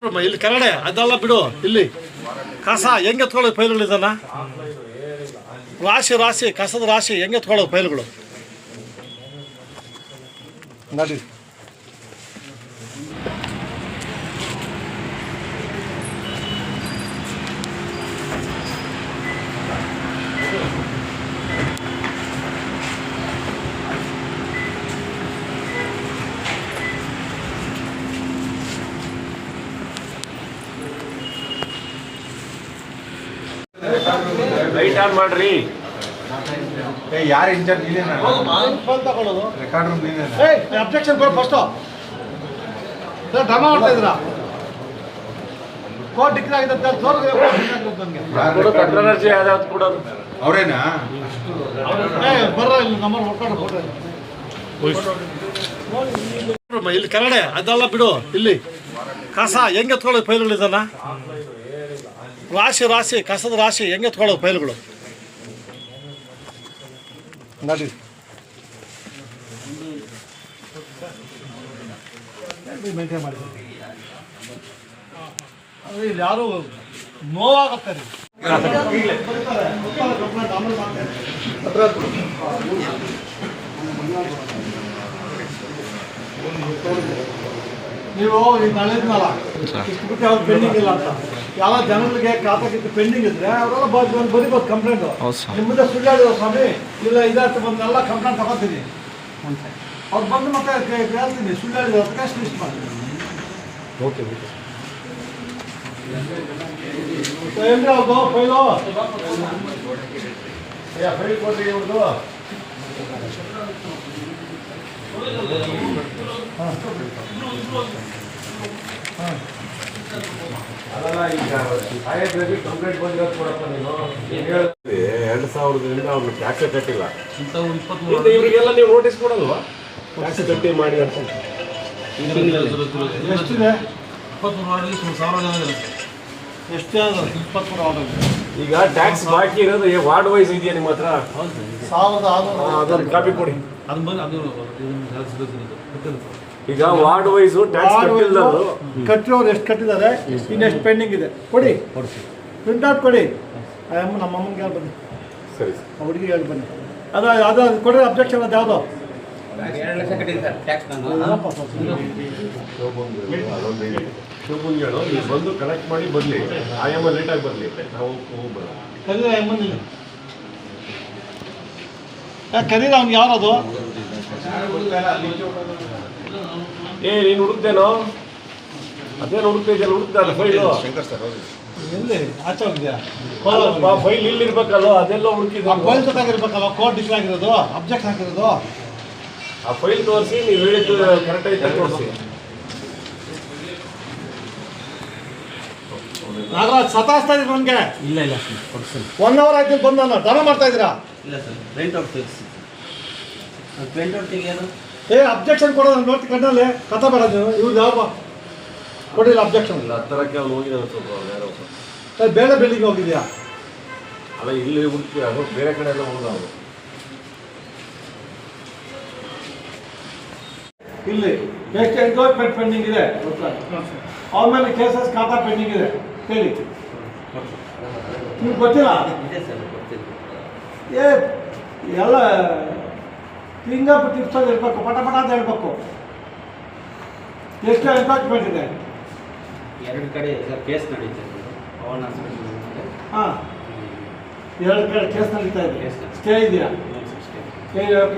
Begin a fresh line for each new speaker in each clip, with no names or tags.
ಇಲ್ಲಿ ಕನ್ನಡ ಅದೆಲ್ಲ ಬಿಡು. ಇಲ್ಲಿ ಕಸ ಹೆಂಗೆ ಎತ್ಕೊಳ್ಳೋದು ಫೈಲ್ಗಳು ಇದನ್ನ ರಾಶಿ ರಾಶಿ ಕಸದ ರಾಶಿ ಹೆಂಗೆ ಎತ್ಕೊಳ್ಳೋದು ಫೈಲ್ಗಳು ನೋಡಿ.
ಲೈಟ್ ಆನ್ ಮಾಡ್ರಿ.
ಯಾರು ಇಂಚಾರ್ಜ್
ತಗೊಳ್ಳೋದು
ರೆಕಾರ್ಡ್ ರೂಮ್ ನೀನೇ.
ಅಬ್ಜೆಕ್ಷನ್ ಕೊಡು ಫಸ್ಟು. ಡ್ರಾಮಾ ಮಾಡ್ತಾ ಇದ್ದೀರಾ? ಕೋರ್ಟ್ ಡಿಕ್ಲೇರ್ ಆಗಿದೆ
ಕಟ್ರನರ್ಜಿ ಯಾವ್ದು ಕೊಡೋದು
ಅವರೇನಾ?
ಬರ್ರ ಇಲ್ಲಿ ನಂಬರ್ ಹೊಡ್ಕೊಂಡು ಫೋಟೋ ಇಲ್ಲಿ ಕನ್ನಡ ಅದೆಲ್ಲ ಬಿಡು. ಇಲ್ಲಿ ಕಸ ಹೆಂಗೆ ಎತ್ಕೊಳ್ಳೋದು ಫೈಲ್ಗಳು ಇದನ್ನ ರಾಶಿ ರಾಶಿ ಕಸದ ರಾಶಿ ಹೆಂಗೆ ಎತ್ಕೊಳ್ಳೋದು ಫೈಲ್ಗಳು ನೋಡಿ. ಮೇಂಟೈನ್ ಮಾಡಿ ಇಲ್ಲಿ ಯಾರು ನೋವಾಗತ್ತೆ ರೀ. ನೀವು ಈಗ ನಾಳೆದ್ನಲ್ಲ ಇಷ್ಟು ಬಿಟ್ಟು ಯಾವ್ದು ಪೆಂಡಿಂಗ್ ಇಲ್ಲ ಅಂತ ಯಾವ ಜನಗಳಿಗೆ ಖಾತೆಗಿತ್ತು ಪೆಂಡಿಂಗ್ ಇದ್ರೆ ಅವರೆಲ್ಲ ಬರೀಬೋದು ಕಂಪ್ಲೇಂಟು. ನಿಮ್ಮದೇ ಸುಳ್ಳಾಡಿರೋ ಸ್ವಾಮಿ ಇಲ್ಲ ಇದಾಯ್ತು ಬಂದೆಲ್ಲ ಕಂಪ್ಲೇಂಟ್ ತಗೋತೀನಿ. ಅವ್ರು ಬಂದು ಮತ್ತೆ ಹೇಳ್ತೀನಿ ಸುಳ್ಳಾಡಿರೋ ಕ್ಯಾಶ್ ಲಿಸ್ಟ್ ಮಾಡ್ತೀನಿ. ಓಕೆ ಏನ್ರಿ ಅವ್ರದ್ದು ಫೈಲು ಫೈಲ್ ಕೊಡ್ರಿ ಇವ್ರದ್ದು.
ಅದಲ್ಲ ಈಗ ಸಾಹೇಬ್ರಿಗೆ ಕಂಪ್ಲೇಂಟ್ ಬಂದಿರೋದು ಕೊಡಪ್ಪ ನೀನು. 2000ರಿಂದ ಅವ್ರು ಟ್ಯಾಕ್ಸೇ ಕಟ್ಟಿಲ್ಲ. ಇವರಿಗೆಲ್ಲ ನೀವು ನೋಟಿಸ್ ಕೊಡಲ್ವಾ ಟ್ಯಾಕ್ಸ್ ಕಟ್ಟಿ ಮಾಡಿ ಅಂತ?
ಎಷ್ಟಿದೆ? 23 ಎಷ್ಟು 23 ಆರ್ಡರ್.
ಈಗ ಟ್ಯಾಕ್ಸ್ ಬಾಕಿ ಇರೋದು ವಾರ್ಡ್ ವೈಸ್ ಇದೆಯಾ ನಿಮ್ಮ ಹತ್ರ?
1600
ಅದೊಂದು ಕಾಪಿ ಕೊಡಿ. ಈಗ ವಾರ್ಡ್ ವೈಸ್ ಟ್ಯಾಕ್ಸ್
ಕಟ್ಟಿರೋರು ಎಷ್ಟು ಕಟ್ಟಿದ್ದಾರೆ, ಇನ್ನೆಷ್ಟು ಪೆಂಡಿಂಗ್ ಇದೆ ಕೊಡಿ. ಪ್ರಿಂಟ್ಔಟ್ ಕೊಡಿ. ನಮ್ಮ ಅಮ್ಮನಿಗೆ ಹೇಳಿ ಬನ್ನಿ.
ಸರಿ
ಹುಡುಗಿಗೆ ಹೇಳಿ ಬನ್ನಿ. ಅದು ಕೊಡಿ. ಅಬ್ಜೆಕ್ಷನ್ ಅದು ಯಾವುದೋ
2 ಲಕ್ಷ ಕಟ್ಟಿದ್ದೀನಿ ಸರ್ ಟ್ಯಾಕ್ಸ್.
ಶಿವಪುಂಜ್ ಹೇಳು ನೀವು ಬಂದು ಕಲೆಕ್ಟ್ ಮಾಡಿ ಬರಲಿ. ಆಯಮ್ಮ ಲೇಟಾಗಿ ಬರಲಿ, ನಾವು ಹೋಗ್ಬೇಡ.
ಕರೀರ ಅಮ್ಮನಿಲ್ಲ. ಕರೀರ ಅವ್ನಿಗೆ ಯಾರದು?
ನೀನು ಹುಡುಕ್ತೇನೋ? ಅದೇನು ಹುಡುಕ್ತಿದ್ಯಲ್ಲ, ಹುಡುಕ್ತಾರೆ ಫೈಲು
ಎಲ್ಲಿ ಆಚೆ ಹೋಗಿದ್ಯಾ?
ಫೈಲ್ ಇಲ್ಲಿರ್ಬೇಕಲ್ಲ, ಅದೆಲ್ಲ ಹುಡುಕಿದ್ರೆ
ಫೈಲ್ ಜೊತೆಗಿರ್ಬೇಕಲ್ಲ. ಕೋರ್ಟ್ ಡಿಕ್ಲೇರ್ ಆಗಿರೋದು, ಅಬ್ಜೆಕ್ಷನ್ ಹಾಕಿರೋದು.
ಆ ಫೈಲ್ ತೋರಿಸಿ ನೀವು ಹೇಳಿದ್ದು ಕರೆಕ್ಟ್ ಐತೆ ತೋರಿಸಿ.
ನಾಗರಾಜ್ ಸತಾಯಿಸ್ತಾ ಇದ್ದೀರಿ ನನಗೆ.
ಇಲ್ಲ
1 ಅವರ್ ಆಯ್ತು ಬಂದು ನಾನು ಡ್ರಾಮಾ ಮಾಡ್ತಾ ಇದ್ದೀರಾ?
ಇಲ್ಲ ಸರ್ ಪ್ರಿಂಟ್ಔಟ್ ತೆಗಿಸಿ. ಪ್ರಿಂಟ್ಔಟ್ ತೆಗಿಯೋದು
ಅಬ್ಜೆಕ್ಷನ್ ಕೊಡೋದು ನೋಡಿ ಕಣ್ಣಲ್ಲಿ ಕಥೆ ಬೇಡ. ನೀವು ಇವ್ರು ಯಾವ ಕೊಡಿಲ್ಲ ಅಬ್ಜೆಕ್ಷನ್.
ಇಲ್ಲ ಹತ್ತರಕ್ಕೆ ಅಲ್ಲಿ ಹೋಗಿದ್ದಾರೆ ಸ್ವಲ್ಪ ಯಾರೋ
ಬೇರೆ ಬಿಲ್ಡಿಂಗ್ ಹೋಗಿದ್ಯಾ?
ಅಲ್ಲ ಇಲ್ಲಿ ಹುಡುಕಿ ಅದು ಬೇರೆ ಕಡೆ ಎಲ್ಲ ಹೋಗೋದು ಅವರು.
ಇಲ್ಲಿ ಎಷ್ಟು ಎನ್ಕ್ವೈರ್ಮೆಂಟ್ ಪೆಂಡಿಂಗ್ ಇದೆ, ಅವ್ರ ಮೇಲೆ ಕೇಸಸ್ ಖಾತಾ ಪೆಂಡಿಂಗ್ ಇದೆ ಹೇಳಿ. ನಿಮ್ಗೆ ಗೊತ್ತಿಲ್ಲ?
ಇದೆ ಸರ್ ಗೊತ್ತಿಲ್ಲ.
ಎಲ್ಲ ಫಿಂಗರ್ ಟಿಪ್ಸಲ್ಲಿ ಇರಬೇಕು, ಪಟ ಪಟ ಅಂತ ಹೇಳ್ಬೇಕು. ಎಷ್ಟು ಎನ್ಕ್ವೈರ್ಮೆಂಟ್ ಇದೆ?
2 ಕಡೆ ಸರ್ ಕೇಸ್ ನಡೀತಾ ಇದೆ. ಪವನ್ ಹಾಸ್ಪಿಟಲ್
ಹಾಂ 2 ಕಡೆ ಕೇಸ್ ನಡೀತಾ ಇದೆ. ಸ್ಟೇ ಇದೆಯಾ?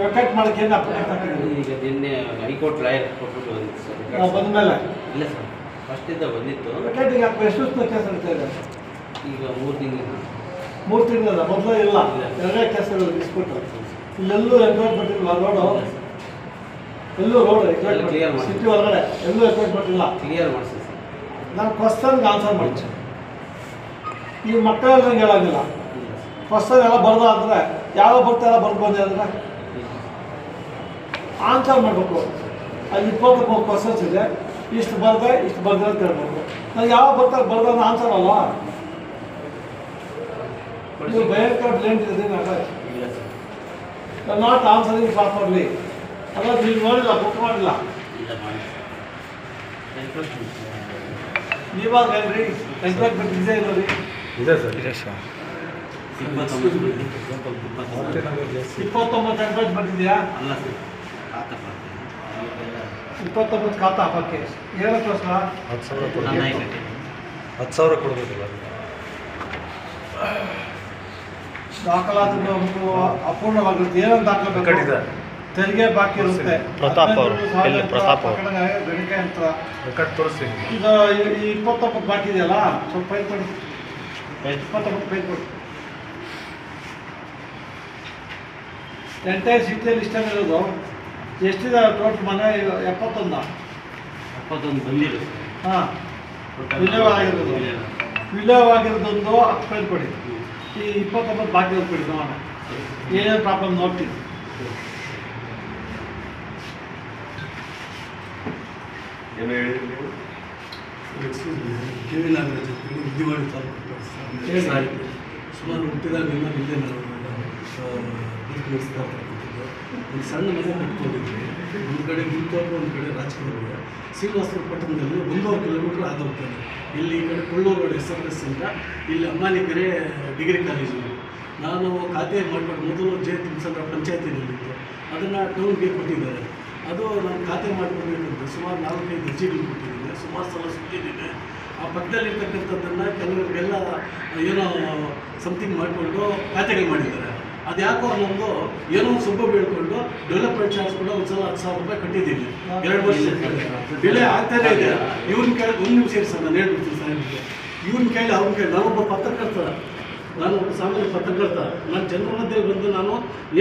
ವೆಕೇಟ್ ಮಾಡೋಕ್ಕೆ ಏನು ಅಪ್ಲಿಕೇಶನ್ ಹಾಕಿದ್ದೀವಿ?
ಈಗ ನಿನ್ನೆ ಹೈಕೋರ್ಟ್ ಲಾಯರ್ ಕೊಟ್ಬಿಟ್ಟು ಬಂದಿತ್ತು ಸರ್.
ಬಂದ ಮೇಲೆ
ಇಲ್ಲ ಸರ್ ಫಸ್ಟಿಂದ ಬಂದಿತ್ತು.
ವೆಕೇಟಿಗೆ ಎಷ್ಟು ಕೇಸ್ ನಡೀತಾ ಇದೆ?
ಈಗ 3 ತಿಂಗಳು
3 ತಿಂಗಳಲ್ಲ, ಮೊದಲು ಇಲ್ಲ 2 ಕೇಸ್ಗಳು ಇಸ್ಬಿಟ್ಟು. ಇಲ್ಲೆಲ್ಲೂ ಎನ್ಕ್ವೈರ್ಮೆಂಟ್ ಇಲ್ಲ. ರೋಡು ಎಲ್ಲೂ ರೋಡ್ ಎನ್ಕ್ವೈರ್ಮೆಂಟ್ ಸಿಟಿ ಒಳಗಡೆ ಎಲ್ಲೂ ಎನ್ಕ್ವೈರ್ಮೆಂಟ್ ಇಲ್ಲ.
ಕ್ಲಿಯರ್ ಮಾಡಿಸಿ ಸರ್.
ನಾನು ಕ್ವಶನ್ಗೆ ಆನ್ಸರ್ ಮಾಡ್ತೀನಿ. ಈ ಮಕ್ಕಳೆಲ್ಲ ನಂಗೆ ಹೇಳೋಂಗಿಲ್ಲ. ಕ್ವಶನ್ ಎಲ್ಲ ಬರ್ದ ಅಂದರೆ ಯಾವ ಬರ್ತಾರ ಬರ್ಬೋದು ಅಂದರೆ ಆನ್ಸರ್ ಮಾಡಬೇಕು. ಅಲ್ಲಿ 20 ಕ್ವಶನ್ಸ್ ಇದೆ, ಇಷ್ಟು ಬರ್ದೆ ಇಷ್ಟು ಬರ್ದೆ ಅಂತ ಹೇಳ್ಬೇಕು. ನನಗೆ ಯಾವ ಬರ್ತಾರೆ ಬರ್ದ ಆನ್ಸರ್ ಅಲ್ಲ. ನೀವು ಭಯಂಕರ ಬ್ಲೇಂಡ್ ಇದೆ ನಾಟ್ ಆನ್ಸರಿಂಗ್ ಪ್ರಾಪರ್ಲಿ. ಅಲ್ಲ ನೀವು ನೋಡಿಲ್ಲ, ಬುಕ್ ಮಾಡಿಲ್ಲ.
ಇಲ್ಲ ಮಾಡಿ
ನೀವಾಗ ಹೇಳ್ರಿ ಎಂಕ್ರೋಚ್ಮೆಂಟ್ ಇದೆ ಇಲ್ಲ ರೀ?
ಇದೆ ಸರ್.
29 ಎಂಕ್ರೋಚ್ಮೆಂಟ್ ಇದೆಯಾ?
ಅಲ್ಲ ಸರ್, ಖಾತಾ ಬರ್ತೀನಿ.
29 ಖಾತಾ ಹಾಕಕ್ಕೆ ಏನಕ್ಕೋಸ್ಕರ?
10,000 ಕೊಡಬೇಕಲ್ಲ.
ದಾಖಲಾತಿಗಳು ಅಪೂರ್ಣವಾಗಿರುತ್ತೆ. ಏನಂತ ದಾಖಲಾತಿ?
ಕಟ್ಟಿದ
ತೆರಿಗೆ ಬಾಕಿ ಇರುತ್ತೆ.
ಪ್ರತಾಪ್ ಅವರು, ಎಲ್ಲಿ ಪ್ರತಾಪ್ ಅವರು?
ಗಣಿಕೆ ಅಂತ
ರೆಕಾರ್ಡ್ ತೋರಿಸ್ತೀನಿ.
ಈಗ ಈ 29 ಬಾಕಿ ಇದೆಯಲ್ಲ, ಸ್ವಲ್ಪ ಫೈಲ್ ಕೊಡಿ. 29 ಫೈಲ್ ಕೊಡಿ. ಎಂಟೈರ್ ಸಿಟಿಯಲ್ಲಿ ಇಷ್ಟನೇ ಇರೋದು. ಎಷ್ಟಿದೆ ಟೋಟಲ್ ಮನೆ? 71.
71 ಬಂದಿಲ್ಲ ಸರ್.
ಹಾಂ, ವಿಲೇವಾಗಿರೋದು. ವಿಲೇವಾಗಿರೋದೊಂದು 10 ಫೈಲ್ ಕೊಡಿ. ಈ 29 ಬಾಕಿ ಇರೋದು ಕೊಡಿ. ನೋಡೋಣ ಏನೇನು ಪ್ರಾಬ್ಲಮ್ ನೋಡ್ತೀನಿ.
ಏನು ಹೇಳಿದ್ರಿ ನೀವು?
ಕೆ.ವಿ. ನಾಗರಾಜ್ ಅಂತೇಳಿ ಉದ್ದಿವಾಡಿ ತಾಲೂಕು ಸುಮಾರು ಹುಟ್ಟಿದಾಗಿಂದ ಇಲ್ಲೇ ನಾವು ಬದುಕು ನಡೆಸ್ತಾ ಇರ್ತಿದ್ದೆ. ಒಂದು ಸಣ್ಣ ಮನೆ ಕಟ್ಕೊಂಡಿದ್ವಿ. ಒಂದು ಕಡೆ ಗುಂತೂರು, ಒಂದು ಕಡೆ ರಾಜಕೀಯ. ಶ್ರೀನಿವಾಸಪುರ ಪಟ್ಟಣದಲ್ಲಿ 1.5 ಕಿಲೋಮೀಟ್ರ್ ಆದ ಹೋಗ್ತಾನೆ. ಇಲ್ಲಿ ಈ ಕಡೆ ಕೊಳ್ಳೂರು ರೋಡ್ SRS ಅಂತ, ಇಲ್ಲಿ ಅಮ್ಮಾನಿಕೆರೆ ಡಿಗ್ರಿ ಕಾಲೇಜು. ನಾನು ಖಾತೆ ಮಾಡಿಕೊಂಡು ಮೊದಲು ಜೆ ತಿಮ್ಮಸಂದ್ರ ಪಂಚಾಯತಿನಲ್ಲಿತ್ತು. ಅದನ್ನು ಟೌನ್ಗೆ ಕೊಟ್ಟಿದ್ದಾರೆ. ಅದು ನಾನು ಖಾತೆ ಮಾಡಿಕೊಡ್ಬೇಕಂತ ಸುಮಾರು 4-5 ಅರ್ಜಿಗಳು ಕೊಟ್ಟಿದ್ದೀನಿ. ಸುಮಾರು ಸಲ ಸುತ್ತಿದ್ದೀನಿ. ಆ ಪಕ್ಕದಲ್ಲಿರ್ತಕ್ಕಂಥದ್ದನ್ನು ಕೆಲವರಿಗೆಲ್ಲ ಏನೋ ಸಮಥಿಂಗ್ ಮಾಡಿಕೊಂಡು ಖಾತೆಗಳು ಮಾಡಿದ್ದಾರೆ. ಅದು ಯಾಕೋ ನಮ್ಮದು ಏನೋ ಒಂದು ಸುಬ್ಬ ಬೀಳ್ಕೊಂಡು ಡೆವಲಪ್ಮೆಂಟ್ ಚಾರ್ಜ್ ಕೂಡ ಒಂದು ಸಲ 10,000 ರೂಪಾಯಿ ಕಟ್ಟಿದ್ದೀನಿ. 2 ವರ್ಷ ಡಿಲೇ ಆಗ್ತಾನೇ ಇದೆ. ಇವ್ರನ್ನ ಕೇಳಿ ಒಂದು ನಿಮಿಷ ಸರ್, ನಾನು ಹೇಳ್ಬಿಡ್ತೀನಿ ಸಾಹೇಬ್ರಿಗೆ. ಇವ್ರನ್ನ ಕೇಳಿ ಅವ್ರನ್ನ ಕೇಳಿ. ನಾನೊಬ್ಬ ಪತ್ರಕರ್ತ, ನಾನು ಒಬ್ಬ ಸಾಮಾನ್ಯ ಪತ್ರಕರ್ತ. ನಾನು ಜನರ ಮಧ್ಯೆ ಬಂದು ನಾನು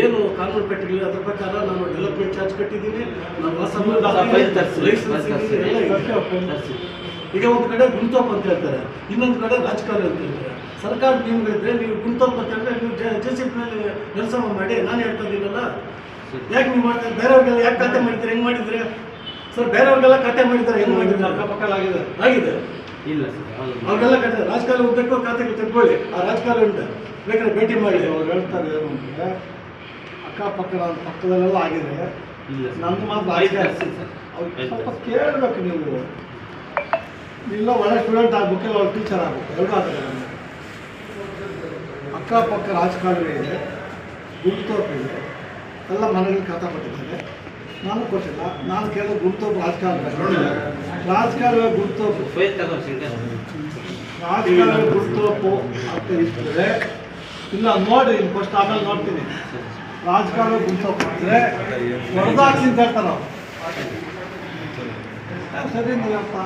ಏನು ಕಾನೂನು ಕಟ್ಟಿರಲಿಲ್ಲ, ಅದ್ರ ಪ್ರಕಾರ ನಾನು ಡೆವಲಪ್ಮೆಂಟ್ ಚಾರ್ಜ್ ಕಟ್ಟಿದ್ದೀನಿ. ನಾನು ವಾಸ ಈಗ ಒಂದು ಕಡೆ ಗುಂತೋಪ್ ಅಂತ ಹೇಳ್ತಾರೆ, ಇನ್ನೊಂದು ಕಡೆ ರಾಜಕಾರಣ ಅಂತ ಹೇಳ್ತಾರೆ. ಸರ್ಕಾರ ನಿಮ್ಗಳಿದ್ರೆ ನೀವು ಗುಂತೋಪ್ ಅಂತ ಹೇಳಿದ್ರೆ ನೀವು JCB ಮೇಲೆ ಕೆಲಸ ಮಾಡಿ. ನಾನು ಹೇಳ್ತಾ ಇದ್ದೀನಲ್ಲ, ಯಾಕೆ ನೀವು ಮಾಡ್ತಾರೆ? ಬೇರೆಯವ್ರಿಗೆಲ್ಲ ಯಾಕೆ ಖಾತೆ ಮಾಡಿದ್ರೆ ಹೆಂಗೆ ಮಾಡಿದ್ರೆ ಸರ್? ಬೇರೆಯವ್ರಿಗೆಲ್ಲ ಖಾತೆ ಮಾಡಿದ್ದಾರೆ, ಹೆಂಗೆ ಮಾಡಿದ್ರೆ?
ಅಕ್ಕಪಕ್ಕಲಾಗಿದೆ
ಇಲ್ಲ
ಆಗಿದೆ.
ಸರ್, ಹೌದು.
ಅವ್ರಿಗೆಲ್ಲ ಖಾತೆ ರಾಜಕಾರಣ ಉದ್ದಕ್ಕೂ ಖಾತೆಗಳು ತೆಗೆದುಕೊಳ್ಳಿ. ಆ ರಾಜಕಾರಣ ಉಂಟು, ಬೇಕಾದ್ರೆ ಭೇಟಿ ಮಾಡಿ.
ಅವ್ರು ಹೇಳ್ತಾರೆ ಏನು ಅಂದರೆ, ಅಕ್ಕಪಕ್ಕದ ಪಕ್ಕದಲ್ಲೆಲ್ಲ ಆಗಿದೆ.
ಇಲ್ಲ ಸರ್.
ನಂದು ಮಾತ್ರ
ಆಯ್ತು
ಆಗಿದೆ.
Sir, sir.
ಅವ್ರು ಸ್ವಲ್ಪ ಕೇಳಬೇಕು ನೀವು. ಇಲ್ಲ ಒಳ್ಳೆ ಸ್ಟೂಡೆಂಟ್ ಆಗಬೇಕಿಲ್ಲ ಅವ್ರು ಟೀಚರ್ ಆಗಬೇಕು, ಎರಡೂ ಆಗ್ತದೆ. ನಮಗೆ ಅಕ್ಕಪಕ್ಕ ರಾಜಕಾಲುವೆ ಇದೆ, ಗುಂತೋಪ್ ಇದೆ, ಎಲ್ಲ ಮನೆಗಳಿಗೆ ಖಾತಾ ಕೊಟ್ಟಿದ್ದಾರೆ. ನಾನು ಕೊಟ್ಟಿಲ್ಲ. ನಾನು ಕೇಳಿದ ಗುಂತೋಪ್ ರಾಜಕಾಲುವೆ ಗುಂತೋಪು
ಫೈಲ್ ತಗೋ ಸಿಂಗಲ್.
ರಾಜಕಾಲುವೆ ಗುಂತೋಪು ಅಂತ ಇರ್ತದೆ. ಇಲ್ಲ ನೋಡಿ, ಇನ್ನು ಫಸ್ಟ್ ಆಮೇಲೆ ನೋಡ್ತೀನಿ. ರಾಜಕಾಲುವೆ ಗುಂತೋಪು ಅಂದರೆ ಹೊರದಾಗಿ ಅಂತ ಹೇಳ್ತಾರೆ ಅವ್ರು. ಸರಿ ನೀವಪ್ಪ,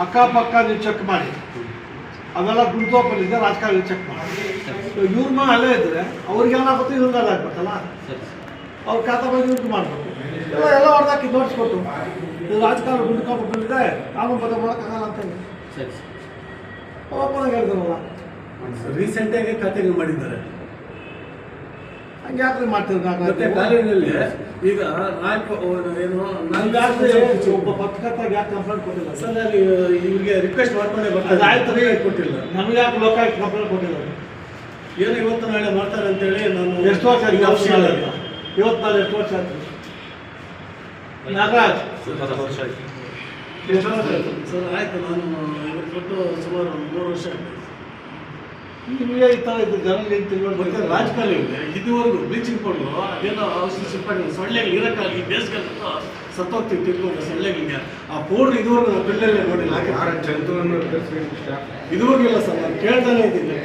ಅಕ್ಕಪಕ್ಕ ನೀವು ಚೆಕ್ ಮಾಡಿ. ಅವೆಲ್ಲ ಗುಂತೋಪಲ್ಲಿದೆ, ರಾಜಕಾರಣ ಚೆಕ್ ಮಾಡಿ. ಇವ್ರ ಮನೆ ಅಲ್ಲೇ ಇದ್ದರೆ ಅವ್ರಿಗೆ ಏನಾಗುತ್ತೆ, ಇವ್ರಿಗೆ ಅದಾಗ್ಬೇಕಲ್ಲ. ಅವ್ರ ಖಾತಾ ಬಗ್ಗೆ ಇವ್ರಿಗೆ ಮಾಡಬೇಕು. ಎಲ್ಲ ಹೊರದಾಕಿ ನೋಡಿಸ್ಕೊಟ್ಟು ಇದು ರಾಜಕಾರಣ ಗುಂತೋಪಲ್ಲಿದೆ, ಕಾನೂನು ಬದ್ಧ ಮಾಡೋಕ್ಕಾಗಲ್ಲ ಅಂತೇಳಿ ಓಪನಾಗಿ ಹೇಳ್ತಾರಲ್ಲ.
ರೀಸೆಂಟಾಗಿ ಖಾತೆಗಳು ಮಾಡಿದ್ದಾರೆ.
ಹಂಗೆ ಯಾಕ್ರಿ ಮಾಡ್ತೀವಿ?
ಮತ್ತೆ ಕಾಲೇಜಿನಲ್ಲಿ ಈಗ ಏನು
ಒಬ್ಬ ಪತ್ರಕರ್ತ ಯಾಕೆ ಕಂಪ್ಲೇಂಟ್ ಕೊಟ್ಟಿಲ್ಲ ಸರ್?
ಸರ್, ನಾನು ಇವ್ರಿಗೆ ರಿಕ್ವೆಸ್ಟ್ ಮಾಡ್ಕೊಂಡೇ ಬರ್ತಾರೆ.
ಆಯ್ತು ರೀ,
ಕೊಟ್ಟಿಲ್ಲ.
ನಮ್ಗೆ ಯಾಕೆ ಲೋಕಾಯುಕ್ತ ಕಂಪ್ಲೇಂಟ್ ಕೊಟ್ಟಿಲ್ಲ?
ಏನೋ ಇವತ್ತು ನಾಳೆ ಮಾಡ್ತಾರೆ ಅಂತೇಳಿ ನಾನು
ಎಷ್ಟು ವರ್ಷ ಆಯ್ತು? ಇವತ್ತು ನಾಳೆ ಎಷ್ಟು ವರ್ಷ ಆಯ್ತು? ನಾಗರಾಜ್ ಎಷ್ಟು ವರ್ಷ ಆಯ್ತು?
ಸರ್ ಆಯ್ತು, ನಾನು ಇವ್ರಿಗೆ ಕೊಟ್ಟು ಸುಮಾರು 3 ವರ್ಷ ಆಯ್ತು.
ನಿಮಗೆ ಈ ಥರ ಇದು ಜನರಿಗೆ ತಿಳುವಳಿಕೆ
ಮತ್ತೆ ರಾಜಕಾಲ ಇದೆ. ಇದುವರೆಗೂ ಬ್ಲೀಚಿಂಗ್ ಪೌಡ್ರು ಏನೋ ಔಷಧಿ ಸಿಂಪಡಣೆ ಸೊಳ್ಳೆಗಳು ಇರೋಕ್ಕಾಗಿ ಬೇಸಿಗೆ ಸತ್ತೋಗ್ತೀವಿ ತಿಳ್ಕೊಂಡು ಸೊಳ್ಳೆಗಳಿಗೆ. ಆ ಪೌಡ್ರ್ ಇದುವರೆಗೂ ನಾವು ಬಿಲ್ಲಲ್ಲೇ ನೋಡಿಲ್ಲ. ಇದುವರೆಗೂ ಇಲ್ಲ ಸರ್, ನಾನು ಕೇಳ್ತಾನೆ ಇದ್ದೀನಿ.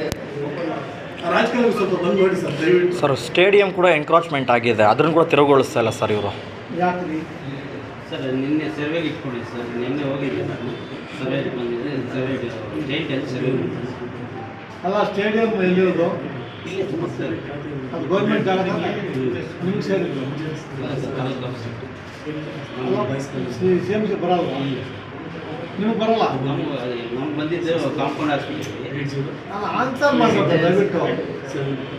ಆ ರಾಜಕಾರಣಿಗೆ ಸ್ವಲ್ಪ ಬಂದು ನೋಡಿ ಸರ್, ದಯವಿಟ್ಟು.
ಸರ್, ಸ್ಟೇಡಿಯಂ ಕೂಡ ಎನ್ಕ್ರೋಚ್ಮೆಂಟ್ ಆಗಿದೆ, ಅದನ್ನು ಕೂಡ ತೆರವುಗೊಳಿಸ್ತಾ ಇಲ್ಲ ಸರ್ ಇವರು.
ಯಾಕ್ರಿ?
ಸರ್ ನಿನ್ನೆ ಸರ್ವೆಗೆ ಇಟ್ಕೊಳ್ಳಿ ಸರ್. ನಿನ್ನೆ ಹೋಗಿದ್ದೆ ನಾನು, ಸರ್ವೆಗೆ ಬಂದಿದೆ. ಸರ್ವೆ ಜೈಂಟಲ್ಲಿ ಸರ್ವೆ
ಅಲ್ಲ, ಸ್ಟೇಡಿಯಂ ಎಲ್ಲಿರೋದು?
ಇಲ್ಲೇ ಸರ್.
ಅದು ಗೌರ್ಮೆಂಟ್ ಜಾಗ ನಿಮ್ಗೆ ಸೇರಿದ್ರು. CMC ಬರಲ್ಲ, ನಿಮಗೆ ಬರಲ್ಲ.
ನಮ್ಗೆ ಬಂದಿದ್ದೆ ಕಾಂಪೌಂಡ್ ಹಾಸ್ಪಿಟಲ್.
ನಾನು ಆನ್ಸರ್ ಮಾಡಬೇಕು ದಯವಿಟ್ಟು.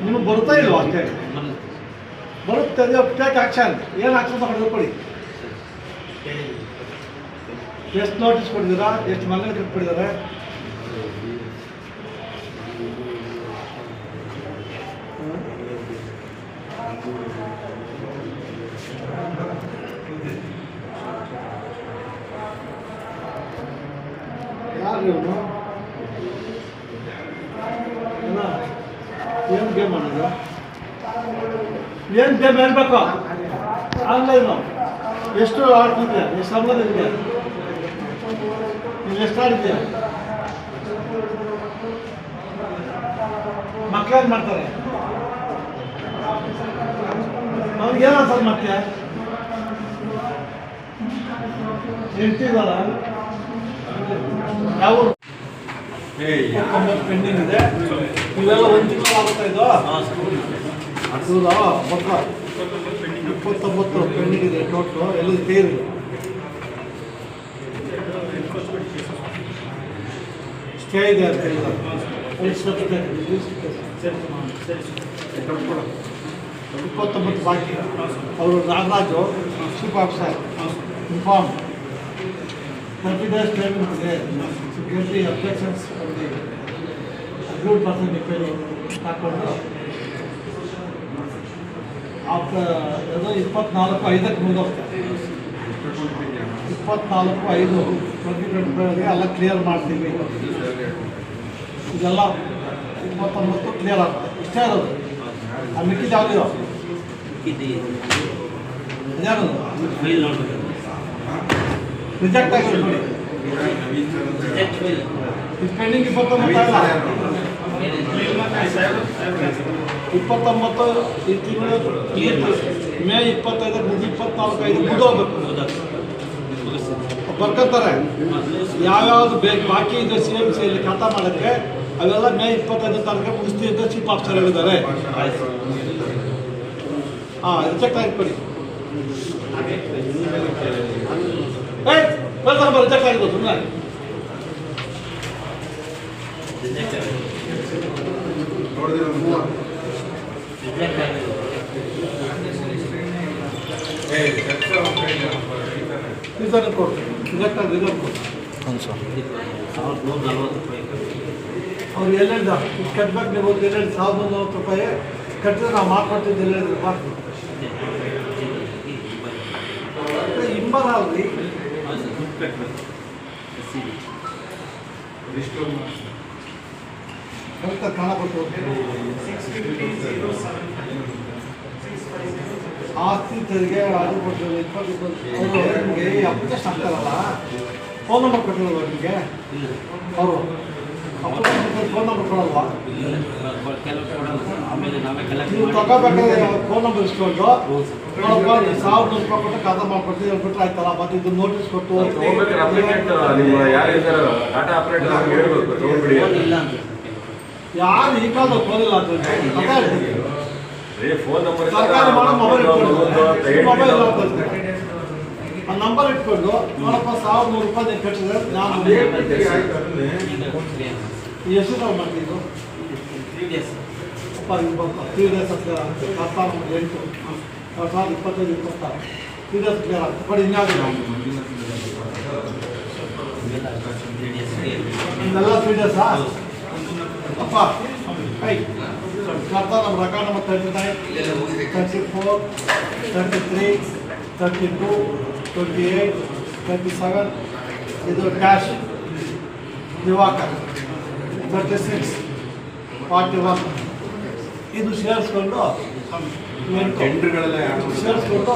ನಿಮಗೆ ಬರ್ತಾ ಇಲ್ವ? ಅಷ್ಟೇ ಬರುತ್ತೆ. Take action. ಏನು ಆಕ್ಷನ್ ತಗೊಂಡು ಕೊಡಿ. ಎಷ್ಟು ನೋಟಿಸ್ ಕೊಟ್ಟಿದ್ದೀರಾ? ಎಷ್ಟು ಮನೆಗೆ ಕಟ್ಬಿಟ್ಟಿದ್ದಾರೆ? ಯಾರು ಇವನು ಏನು ಗೇಮ್ ಮಾಡೋದು ಏನು ಗೇಮ್ ಹೇಳ್ಬೇಕು ಆನ್ಲೈನು ಎಷ್ಟು ಆಡ್ತಿದ್ಯಾ ಎಷ್ಟು ಸಂಬಂಧ ಇದೆಯಾ ನೀನು ಎಷ್ಟು ಆಡಿದ್ಯಾ ಮಕ್ಕಳೇನು ಮಾಡ್ತಾರೆ ಅವ್ನಿಗೆ ಏನು ಅನ್ಸಲ್ ಮಾಡ್ತೀಯ ಹೇಳ್ತಿದ್ದಲ್ಲ ಯಾವ ಪೆಂಡಿಂಗ್ ಇದೆ ಇವೆಲ್ಲ ಒಂದು ತಿಂಗಳು ಆಗುತ್ತಾ ಇದು ಹೌದಾ ಮೊತ್ತ 29 ಪೆಂಡಿಂಗ್ ಇದೆ ಟೋಟು ಎಲ್ಲ ಸೇರಿ ಸ್ಟೇ ಇದೆ ಅಂತ ಹೇಳಿದ 29 ಬಾಕಿ ಅವರು Nagaraju chief officer inform 30 days payment ಇದೆ get the objections from the agreed person repair ಹಾಕ್ಕೊಂಡು ಆಫ್ಟರ್ ಏನೋ 24/5 ಮುಗಿದೋಗ್ತಾರೆ 24/5/2025 ಎಲ್ಲ ಕ್ಲಿಯರ್ ಮಾಡ್ತೀವಿ ಇದೆಲ್ಲ 29 ಕ್ಲಿಯರ್ ಆಗ್ತದೆ ಇಷ್ಟೇ ಇರೋದು ಆ ಮಿಕ್ಕಿದ್ದು ಯಾವುದಿರೋ ಅದ್ಯಾವುದು
ಫೈಲ್ ನೋಡ್ಬೇಕು
ರಿಜೆಕ್ಟ್ ಆಗಿದೆ ನೋಡಿ ಇದು ಪೆಂಡಿಂಗ್ 29 ಈ ತಿಂಗಳು ಮೇ 25 24/5 ಮುಗಿದೋಗ್ಬೇಕು ಬರ್ಕೊತಾರೆ ಯಾವ್ಯಾವ್ದು ಬೇಕು ಬಾಕಿ ಇದೆ ಸಿ ಎಮ್ ಸಿಯಲ್ಲಿ ಖಾತಾ ಮಾಡೋಕ್ಕೆ ಅವೆಲ್ಲ ಮೇ 25 ತಾರೀಕು ಮುಗಿಸ್ತೀವಿ ಅಂತ ಚೀಫ್ ಆಫೀಸರ್ ಹೇಳಿದ್ದಾರೆ ಹಾಂ ರಿಜೆಕ್ಟ್ ಆಗಿಬಿಡಿ ಬರ್ತಾರೆ ರಿಜೆಕ್ಟ್ ಆಗಿದ್ದು ಸುಮ್ಮನೆ ರಿಸಲ್ಟ್ ಕೊಡ್ತೀವಿ ರಿಜೆಕ್ಟ್ ಆಗಿ ರಿಸಲ್ಟ್ ಕೊಡ್ತೀವಿ
ಹ್ಞೂ ಸರ್
1140 ರೂಪಾಯಿ
ಅವ್ರು ಎಲ್ಲೆಲ್ಲ ಇದು ಕಟ್ಬೇಕು ನೀವು ಎಲ್ಲೆಲ್ಲಿ 1,140 ರೂಪಾಯಿ ಕಟ್ಟಿದ್ರೆ ನಾವು ಮಾಡ್ಕೊಡ್ತಿದ್ದು ಎಲ್ಲೆಲ್ಲ ಮಾಡ್ತೀವಿ ಇಂಬರ ಅಲ್ರಿ ಕಲಿತ ಕಾಣ ಕೊಟ್ಟು ಆಸ್ತಿ ತೆರಿಗೆ ಅದು ಕೊಟ್ಟಿರೋದು 20 ಅವರು ನಿಮಗೆ ಅಪ್ಲಿಕೇಶನ್ ಆಗ್ತಾರಲ್ಲ ಫೋನ್ ನಂಬರ್ ಕೊಟ್ಟಿರೋದು ನಿಮಗೆ ಅವರು ಅಪ್ಲಿಕೇಶನ್ ಫೋನ್ ನಂಬರ್ ಕೊಡಲ್ವಾ ನೀವು ತಗೋಬೇಕಾದ್ರೆ ಫೋನ್ ನಂಬರ್ ಇಸ್ಕೊಂಡು ನೋಡಪ್ಪ 1,100 ರೂಪಾಯಿ ಕೊಟ್ಟು ಖಾತಾ ಮಾಡ್ಕೊಡ್ತೀವಿ ಹೇಳ್ಬಿಟ್ರೆ ಆಯ್ತಲ್ಲ ಮತ್ತೆ ಇದು ನೋಟಿಸ್ ಕೊಟ್ಟು ಯಾರು ಈ ಕಾಲದಲ್ಲಿ ಫೋನ್ ಇಲ್ಲ ಅಂತ ಸರ್ಕಾರಿ ಮಾಡೋ ಮೊಬೈಲ್ ಮೊಬೈಲ್ ಇಲ್ಲ ಅಂತ ಆ ನಂಬರ್ ಇಟ್ಕೊಂಡು ನೋಡಪ್ಪ 1,100 ರೂಪಾಯಿ ನೀವು ಕಟ್ಟಿದ್ರೆ ನಾನು ಎಷ್ಟು ನಾವು ಮಾಡ್ತಿದ್ದು
3 days
ಅಪ್ಪ 3 days ಅಂತ ಖಾತಾ 8 2025 3 days ಕ್ಲಿಯರ್ ಆಗ್ತದೆ ಬಟ್ ಇನ್ಯಾವುದಿಲ್ಲ ಇದೆಲ್ಲ 3 ಡೇಸಾ ಅಪ್ಪ ಐ ಖಾತಾ ನಮ್ಮ ರೆಕಾರ್ಡ್ ನಂಬರ್ 39 34 33 32 28 37 ಇದು ಕ್ಯಾಶ್ ದಿವಾಕರ್ 36 41 ಇದು ಸೇರಿಸ್ಕೊಂಡು
ಟೆಂಡರ್ಗಳೆಲ್ಲ
ಸೇರಿಸ್ಕೊಂಡು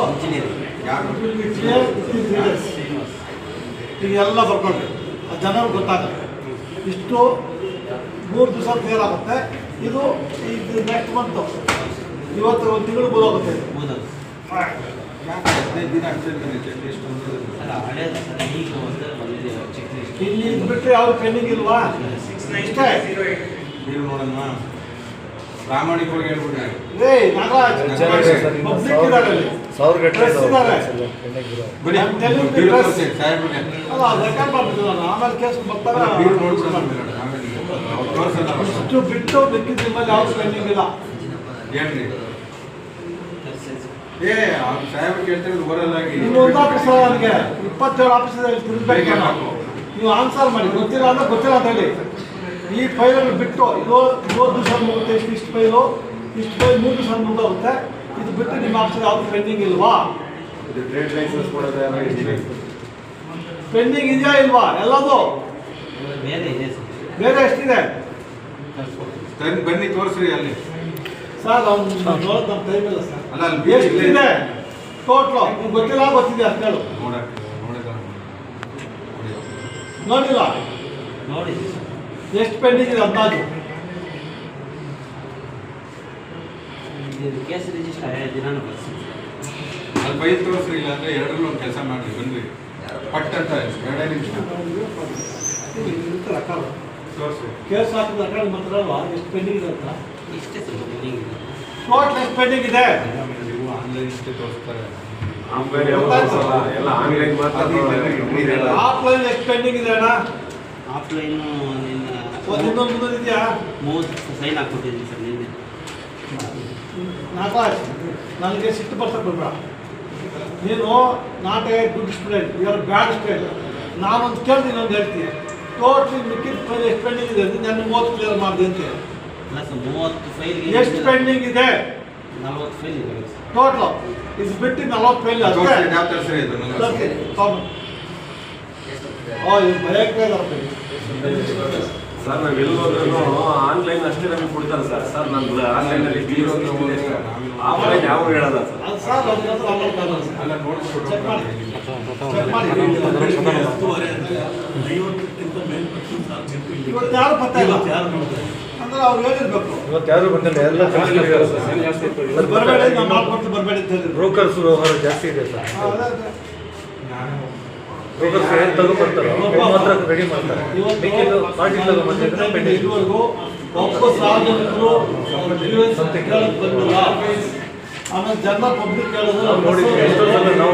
ಈಗೆಲ್ಲ ಬರ್ಕೊಂಡು ಆ ಜನರಿಗೆ ಗೊತ್ತಾಗುತ್ತೆ ಇಷ್ಟು 3 ದಿವಸ ಕ್ಲಿಯರ್ ಆಗುತ್ತೆ ಇದು ನೆಕ್ಸ್ಟ್ ಮಂತ್ ಇವತ್ತು 1 ತಿಂಗಳು ಬೋದಾಗುತ್ತೆ
ಯಾಕೆ 15 ದಿನ
ಇಲ್ಲಿ ಇದು ಬಿಟ್ಟರೆ ಯಾವುದು ಪೆಂಡಿಂಗ್ ಇಲ್ವಾ ಇಷ್ಟೇ
ನೀವು ನೋಡೋಣ ಪ್ರಾಮಾಣಿಕವಾಗಿ ಹೇಳ್ಬಿಟ್ರೆ
ರೇ ನಾಗರಾಜ್ ಪಬ್ಲಿಕ್ ಇದ್ದಾರೆ ಅಲ್ಲಿ ಪ್ರೆಸ್ ಇದ್ದಾರೆ
ಬನ್ನಿ
I'm telling the
ಬೀರು
press.
ತೋರಿಸಿ ಸಾಹೇಬ್ರಿಗೆ
ಅಲ್ಲ ರೆಕಾರ್ಡ್ ಮಾಡ್ಬಿಟ್ಟು ನಾನು ಆಮೇಲೆ ಕೇಸ್ ಬರ್ತಾರೆ
ಬೀರು ನೋಡ್ಬಿಡೋಣ ಆಮೇಲೆ ತೋರಿಸಲ್ಲ
ಇಷ್ಟು ಬಿಟ್ಟು ಮಿಕ್ಕಿದ ನಿಮ್ಮಲ್ಲಿ ಯಾವುದು ಪೆಂಡಿಂಗ್ ಇಲ್ಲ
ಹೇಳ್ರಿ ಅವ್ನು ಸಾಹೇಬ್ರು ಕೇಳ್ತಿರೋದು ಓರಲ್ ಆಗಿ
ನೀವು ಒಂದು ಆಫೀಸರ್ ನನಗೆ 27 ಆಫೀಸಲ್ಲಿ ತಿರುಗಬೇಕು ನೀವು ಆನ್ಸರ್ ಮಾಡಿ ಗೊತ್ತಿಲ್ಲ ಅಂದ್ರೆ ಗೊತ್ತಿಲ್ಲ ಅಂತ ಹೇಳಿ ಈ ಫೈಲನ್ನು ಬಿಟ್ಟು ಇದು 3 ದಿವಸ ಮುಗುತ್ತೆ ಇಷ್ಟು ಫೈಲು 3 ದಿವಸ ಮುಗಿದೋಗುತ್ತೆ ಇದು ಬಿಟ್ಟು ನಿಮ್ಮ ಆಫೀಸಲ್ಲಿ ಯಾವುದು ಪೆಂಡಿಂಗ್ ಇಲ್ವಾ
ಟ್ರೇಡ್ ಲೈಸೆನ್ಸ್ ಕೊಡೋದು
ಪೆಂಡಿಂಗ್ ಇದೆಯಾ ಇಲ್ವಾ ಎಲ್ಲದು
ಬೇರೆ ಇದೆ ಸರ್.
ಬೇರೆ ಎಷ್ಟಿದೆ
ಬನ್ನಿ ತೋರಿಸ್ರಿ ಅಲ್ಲಿ.
ಸರ್ ಅವ್ನು ನೋಡೋದು ನಮ್ಮ ಟೈಮ್ ಇಲ್ಲ ಸರ್.
ಅಲ್ಲ ಅಲ್ಲಿ
ಎಷ್ಟಿದೆ ಟೋಟ್ಲು ನಿಮ್ಗೆ ಗೊತ್ತಿಲ್ಲ ಗೊತ್ತಿದೆ ಅಷ್ಟು ಹೇಳು.
ನೋಡಕ್ಕೆ
ನೋಡಿಲ್ಲ
ನೋಡಿದ್ವಿ ಸರ್.
ಎಷ್ಟು ಪೆಂಡಿಂಗ್ ಇದೆ ಅಂದಾಜು?
ಇದು ಕೇಸ್ ರಿಜಿಸ್ಟರ್ ಆಗಿ ದಿನಾನು ಬರ್ತೀನಿ.
ಅಲ್ಲಿ ಬೈದು ತೋರಿಸ್ರಿ, ಇಲ್ಲ ಅಂದರೆ ಎರಡರಲ್ಲೂ ಒಂದು ಕೆಲಸ ಮಾಡಿರಿ, ಬನ್ನಿರಿ ಪಟ್ ಅಂತ 2 ನಿಮಿಷ ತೋರಿಸ್ರಿ.
ಕೇಸ್ ಹಾಕಿದ ಅಕೌಂಟ್ ಮಾತ್ರಲ್ವಾ ಎಷ್ಟು ಪೆಂಡಿಂಗ್ ಇದೆ ಅಂತ?
ಇಷ್ಟೇ ಸರ್ ಬಿಲ್ಲಿಂಗ್ ಇದೆ.
ಟೋಟಲ್ ಎಷ್ಟು ಪೆಂಡಿಂಗ್ ಇದೆ?
ನೀವು ಆನ್ಲೈನ್ ಇಷ್ಟೇ ತೋರಿಸ್ತಾರೆ.
ಆಮೇಲೆ ಎಲ್ಲ ಆನ್ಲೈನ್ ಮಾತ್ರ.
ಆಫ್ಲೈನ್ ಎಷ್ಟು ಪೆಂಡಿಂಗ್ ಇದೆ ಅಣ್ಣ?
ಆಫ್ಲೈನು ನಿನ್ನೆ
ಇನ್ನೊಂದು ಮುಂದೊಂದು ಇದೆಯಾ?
30 ಸೈನ್ ಹಾಕ್ಕೊಟ್ಟಿದ್ದೀನಿ ಸರ್ ನಿನ್ನೆ.
ನಾಗರಾಜ್, ನನಗೆ ಸಿಟ್ಟು ಬರ್ಸಕ್ಕೆ ಬರ್ಬೇಡ. ನೀನು not a good student, you are bad student. ನಾನೊಂದು ಕೇಳ್ದು ಇನ್ನೊಂದು ಹೇಳ್ತೀನಿ. ಟೋಟ್ಲಿ ಮಿಕ್ಕಿದ ಫೈಲ್ ಎಷ್ಟು ಪೆಂಡಿಂಗ್ ಇದೆ ಅಂತ ನಾನು 30 ಕ್ಲಿಯರ್ ಮಾಡಿದೆ ಅಂತ.
ಅಲ್ಲ ಸರ್ 30 ಫೈಲ್ಗೆ
ಎಷ್ಟು ಪೆಂಡಿಂಗ್ ಇದೆ
40 ಫೈಲ್ ಇದೆ ಸರ್.
ಟೋಟ್ಲು ಇದು ಬಿಟ್ಟು 40 ಫೈಲ್ ಅಷ್ಟೇ.
ತೋರಿಸ್ರಿ, ಯಾವ ತೋರಿಸ್ರಿ ಇದು
ತರ್ತೀನಿ, ತಗೊಂಡು. ಇದು ಭಯಕ್ಕೆ ಇದಾರೆ.
ಸರ್ ನಾವು ಎಲ್ಲಿ ಹೋದ್ರೂ ಆನ್ಲೈನ್ ಅಷ್ಟೇ ನಮಗೆ ಕೊಡ್ತಾರೆ ಸರ್. ಸರ್ ನಾನು ಆನ್ಲೈನಲ್ಲಿ ಆಫ್ಲೈನ್ ಯಾವ ಹೇಳಲ್ಲ ಸರ್.
ಅದು ಸರ್ ನನ್ನ ಹತ್ರ ಅಮೌಂಟ್ ಸರ್.
ಅಲ್ಲ ನೋಡಿಸ್ಕೊಡು.
ಚೆಕ್ ಮಾಡಿ ಚೆಕ್ ಮಾಡಿ.
10:30 ಅಂದರೆ 50ಕ್ಕಿಂತ ಮೇಲ್ಪಟ್ಟು ಸಾಕು ಚೆಕ್ ಇಲ್ಲ.
ಇವತ್ತು ಯಾರು ಪತ್ತೆ ಇಲ್ಲ
ಇವತ್ತು ಯಾರು ನೋಡ್ತಾರೆ?
ಅಂದ್ರೆ ಅವ್ರು ಹೇಳಿರ್ಬೇಕು.
ಇವತ್ತು ಯಾರು ಬಂದಿಲ್ಲ, ಎಲ್ಲ
ಬರಬೇಡಿ, ನಾವು ಮಾಡ್ಕೊಡ್ತೀವಿ, ಬರಬೇಡಿ ಅಂತ ಹೇಳಿದ್ರು.
ಬ್ರೋಕರ್ಸ್ ವ್ಯವಹಾರ ಜಾಸ್ತಿ ಇದೆ ಸರ್.
ಅದೇ, ಅದೇ.
ಬ್ರೋಕರ್ಸ್ ಏನು ತಗೊಂಡ್ಬರ್ತಾರೋ ಮಾತ್ರ ರೆಡಿ ಮಾಡ್ತಾರೆ. ಬೇಕಿದ್ದು ಪಾರ್ಟಿ ತಗೊಂಡ್ಬಂದಿದ್ರೆ ಪೆಂಡಿಂಗ್.
ಇದುವರೆಗೂ ಒಬ್ಬ ಸಾರ್ವಜನಿಕರು ಕೇಳಕ್ ಬಂದಿಲ್ಲ. ಆಮೇಲೆ ಜನ ಪಬ್ಲಿಕ್ ಕೇಳಿದ್ರು
ನಾವು ನೋಡಿದ್ವಿ, ಎಷ್ಟೋ ಸಲ ನಾವು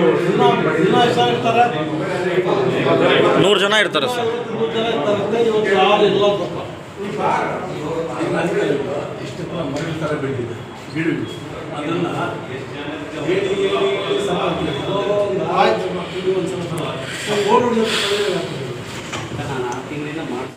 ದಿನ ಎಷ್ಟು ಇರ್ತಾರೆ?
100 ಜನ ಇರ್ತಾರೆ ಸರ್.
100 ಜನ ಇರ್ತಾರಂತೆ. ಇವತ್ತು ಯಾರು ಇಲ್ಲ ಪಾಪ.
ಇಷ್ಟು ಮರಳು ಥರ ಬೆಳೆದಿದೆ ಗಿಡಗಳು. ಅದನ್ನು ಹೇಳಿ ಸಹ
ಆಯ್ತು.
ಇದು ಒಂದು ಸ್ವಲ್ಪ ಓಡೋದು